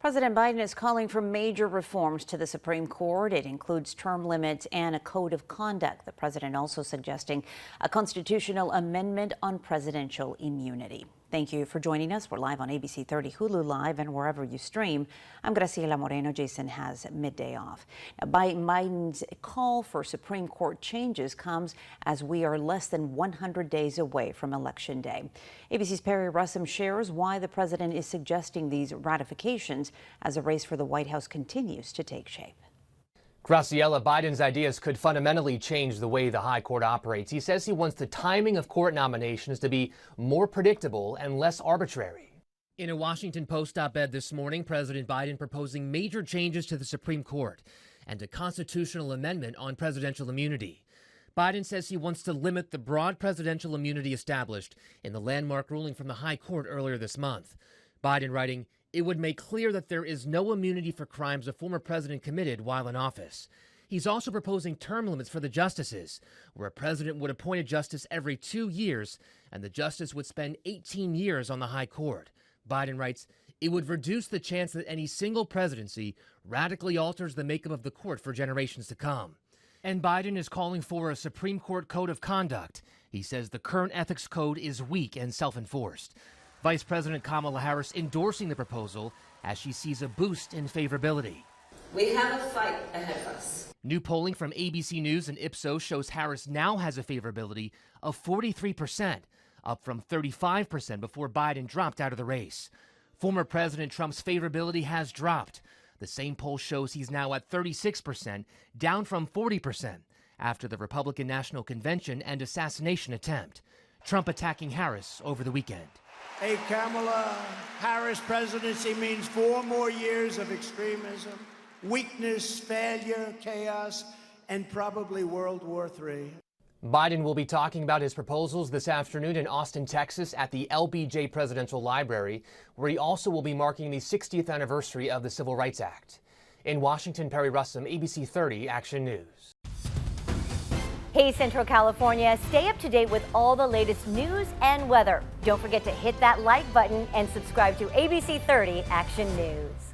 President Biden is calling for major reforms to the Supreme Court. It includes term limits and a code of conduct. The president also suggesting a constitutional amendment on presidential immunity. Thank you for joining us. We're live on ABC 30, Hulu Live, and wherever you stream. I'm Graciela Moreno. Jason has midday off. Now, Biden's call for Supreme Court changes comes as we are less than 100 days away from Election Day. ABC's Perry Russum shares why the president is suggesting these ratifications as the race for the White House continues to take shape. Graciela, Biden's ideas could fundamentally change the way the high court operates. He says he wants the timing of court nominations to be more predictable and less arbitrary. In a Washington Post op-ed this morning, President Biden proposing major changes to the Supreme Court and a constitutional amendment on presidential immunity. Biden says he wants to limit the broad presidential immunity established in the landmark ruling from the high court earlier this month. Biden writing, "It would make clear that there is no immunity for crimes a former president committed while in office." He's also proposing term limits for the justices, where a president would appoint a justice every 2 years, and the justice would spend 18 years on the high court. Biden writes, "It would reduce the chance that any single presidency radically alters the makeup of the court for generations to come." And Biden is calling for a Supreme Court code of conduct. He says the current ethics code is weak and self-enforced. Vice President Kamala Harris endorsing the proposal as she sees a boost in favorability. We have a fight ahead of us. New polling from ABC News and Ipsos shows Harris now has a favorability of 43%, up from 35% before Biden dropped out of the race. Former President Trump's favorability has dropped. The same poll shows he's now at 36%, down from 40% after the Republican National Convention and assassination attempt. Trump attacking Harris over the weekend. A Kamala Harris presidency means 4 more years of extremism, weakness, failure, chaos, and probably World War III. Biden will be talking about his proposals this afternoon in Austin, Texas at the LBJ Presidential Library, where he also will be marking the 60th anniversary of the Civil Rights Act. In Washington, Perry Russum, ABC 30 Action News. Hey Central California, stay up to date with all the latest news and weather. Don't forget to hit that like button and subscribe to ABC 30 Action News.